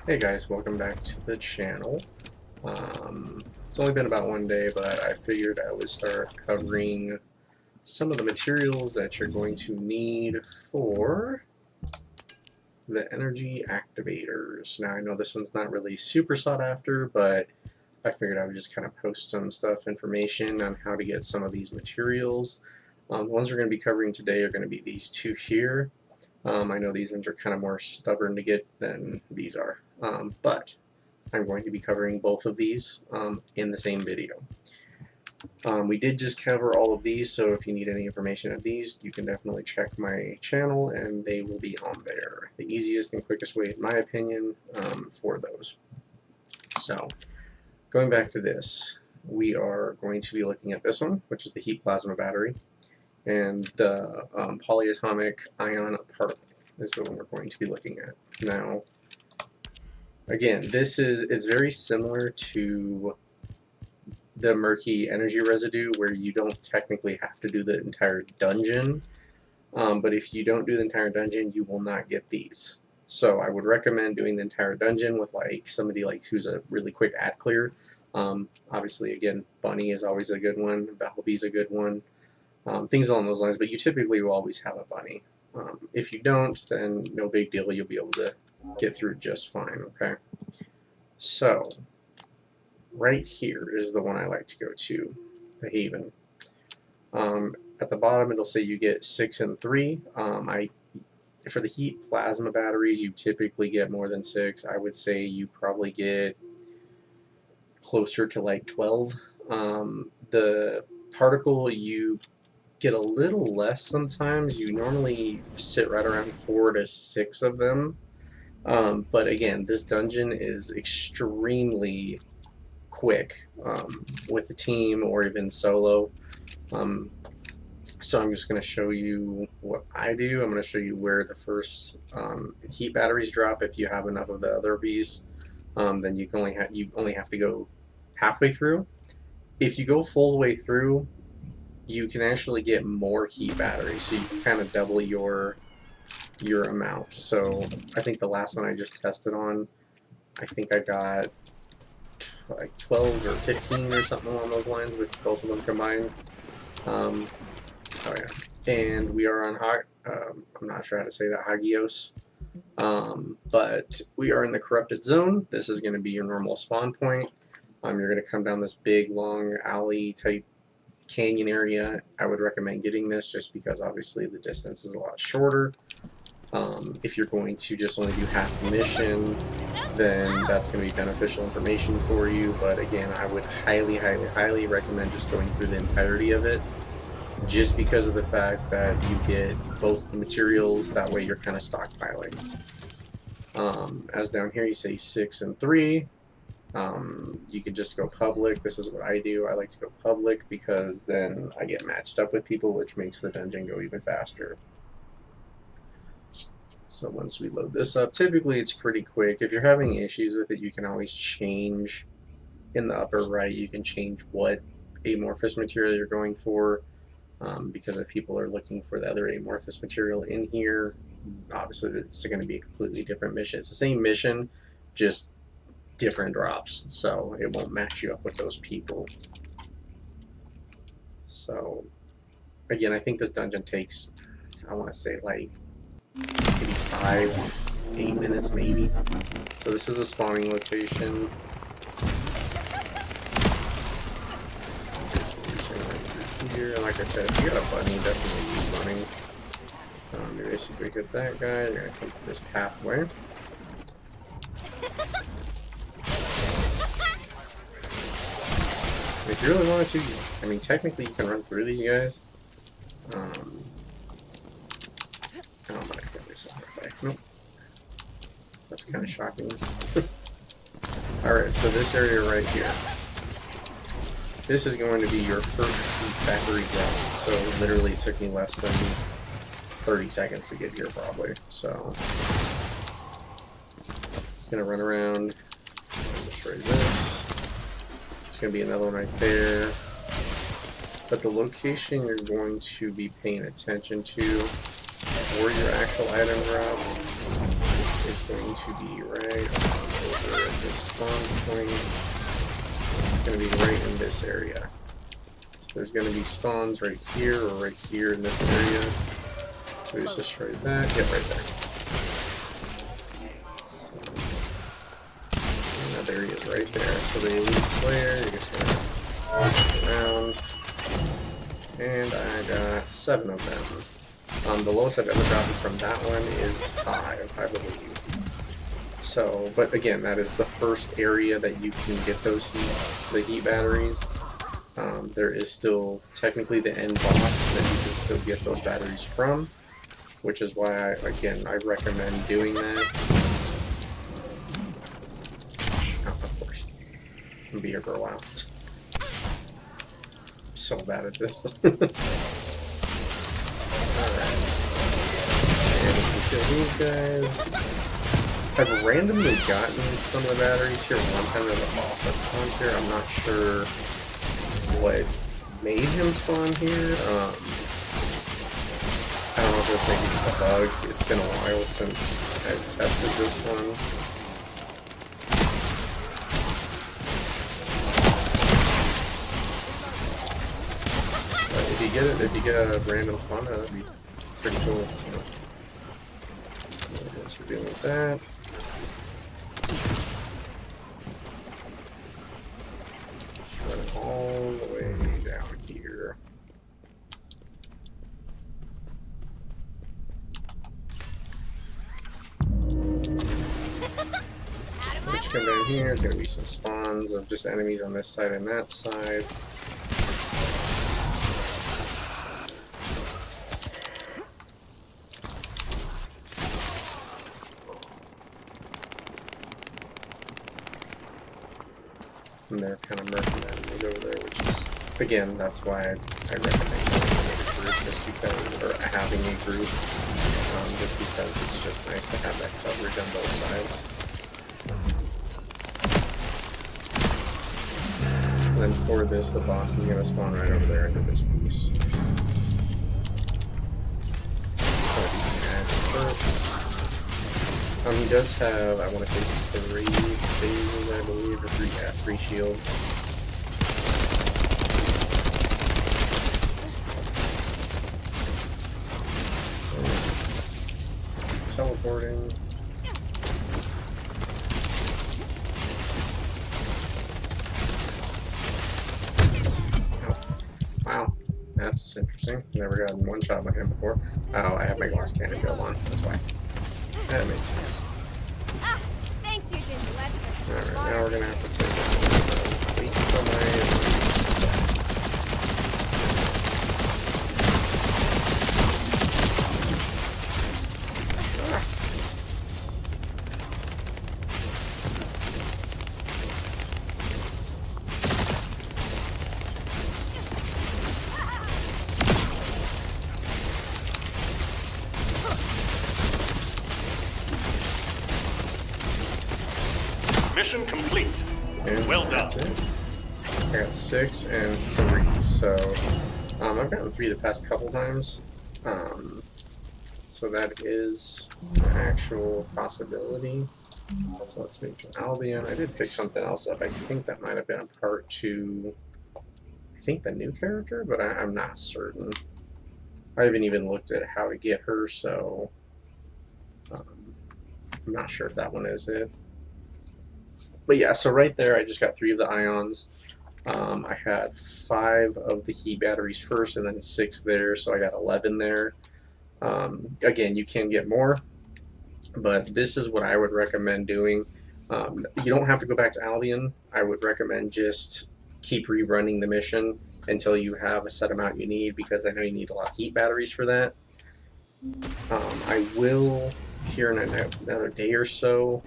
Hey guys, welcome back to the channel. It's only been about one day, but I figured I would start covering some of the materials that you're going to need for the energy activators. Now I know this one's not really super sought after, but I figured I would just kind of post some information on how to get some of these materials. The ones we're going to be covering today are going to be these two here. I know these ones are kind of more stubborn to get than these are, but I'm going to be covering both of these in the same video. We did just cover all of these, so if you need any information of these, you can definitely check my channel and they will be on there. The easiest and quickest way, in my opinion, for those. So, going back to this, we are going to be looking at this one, which is the heat plasma battery, and the polyatomic ion particle is the one we're going to be looking at. Now, again, it's very similar to the murky energy residue, where you don't technically have to do the entire dungeon, but if you don't do the entire dungeon, you will not get these. So I would recommend doing the entire dungeon with like somebody like who's a really quick ad clear. Obviously, again, Bunny is always a good one. Bumblebee's a good one. Things along those lines, but you typically will always have a bunny. If you don't, then no big deal, you'll be able to get through just fine, okay? So, right here is the one I like to go to, the Haven. At the bottom it'll say you get 6 and 3. For the heat plasma batteries, you typically get more than 6. I would say you probably get closer to like 12. The particle, you get a little less sometimes. You normally sit right around 4 to 6 of them. But again, this dungeon is extremely quick with a team or even solo. So I'm just going to show you what I do. I'm going to show you where the first heat batteries drop. If you have enough of the other bees, then you only have to go halfway through. If you go full the way through, you can actually get more heat batteries, so you can kind of double your amount. So I think the last one I just tested on, I think I got like 12 or 15 or something along those lines with both of them combined. Oh yeah, and we are on I'm not sure how to say that, Hagios. But we are in the corrupted zone. This is going to be your normal spawn point. You're going to come down this big long alley type canyon area. I would recommend getting this just because obviously the distance is a lot shorter. If you're going to just only do half the mission, then that's going to be beneficial information for you. But again, I would highly, highly, highly recommend just going through the entirety of it, just because of the fact that you get both the materials. That way you're kind of stockpiling. As down here you say 6 and 3. You could just go public. This is what I do. I like to go public because then I get matched up with people, which makes the dungeon go even faster. So once we load this up, typically it's pretty quick. If you're having issues with it, you can always change in the upper right. You can change what amorphous material you're going for, because if people are looking for the other amorphous material in here, obviously it's going to be a completely different mission. It's the same mission, just different drops, so it won't match you up with those people. So again, I think this dungeon takes, I want to say like maybe 5-8 minutes maybe. So this is a spawning location. Here, and like I said, if you got a bunny, definitely use bunny. You basically get that guy. You're gonna come through this pathway. If you really wanted to, I mean, technically you can run through these guys. Oh my goodness, nope. That's kind of shocking. Alright, so this area right here. This is going to be your first heat battery drop. So literally it took me less than 30 seconds to get here probably. So it's going to run around, destroy this. There's going to be another one right there. But the location you're going to be paying attention to for your actual item drop is going to be right remember, the spawn point is going to be right in this area. So there's going to be spawns right here or right here in this area. So we just destroy that. Yep, right there. So, there he is right there. So the Elite Slayer, you're just going to walk around. And I got 7 of them. The lowest I've ever gotten from that one is 5, I believe. So, but again, that is the first area that you can get those heat batteries. There is still technically the end boss that you can still get those batteries from, which is why, I recommend doing that. Oh, of course. I'll be here for a while. I'm so bad at this. Alright. And if we kill these guys... I've randomly gotten some of the batteries here one time. There's a boss that spawned here. I'm not sure what made him spawn here. I don't know if it's maybe a bug. It's been a while since I've tested this one. But if you get a random spawn, that'd be pretty cool. You know. I guess we're dealing with that. Run it all the way down here. Let's come down here. There's going to be some spawns of just enemies on this side and that side. And they're kind of murking enemies over there, which is, again, that's why I recommend having a group, just because, or having a group, just because it's just nice to have that coverage on both sides. And then for this, the boss is going to spawn right over there into this piece. He does have, I want to say, 3 phases, I believe, or 3 shields. Teleporting. Oh. Wow, that's interesting. Never gotten one shot by him before. Oh, I have my glass cannon built on, that's why. That makes sense. Ah, thanks, Eugene. Let's go. Alright, now we're gonna have to take this leak somewhere. Mission complete. And well done. I got 6 and 3, so I've gotten 3 the past couple times. So that is an actual possibility. So let's move to Albion. I did pick something else up. I think that might have been a part to, I think, the new character, but I'm not certain. I haven't even looked at how to get her, so I'm not sure if that one is it. But yeah, so right there, I just got 3 of the ions. I had 5 of the heat batteries first, and then 6 there, so I got 11 there. Again, you can get more, but this is what I would recommend doing. You don't have to go back to Albion. I would recommend just keep rerunning the mission until you have a set amount you need, because I know you need a lot of heat batteries for that. I will here in another day or so,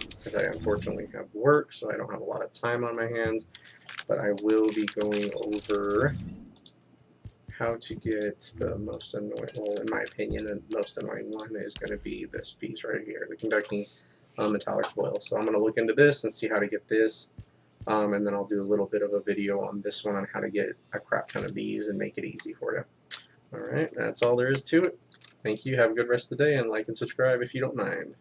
because I unfortunately have work, so I don't have a lot of time on my hands, but I will be going over how to get the most annoying, well, in my opinion, the most annoying one is going to be this piece right here, the conducting metallic foil. So I'm going to look into this and see how to get this, and then I'll do a little bit of a video on this one on how to get a crap ton of these and make it easy for you. Alright, that's all there is to it. Thank you, have a good rest of the day, and like and subscribe if you don't mind.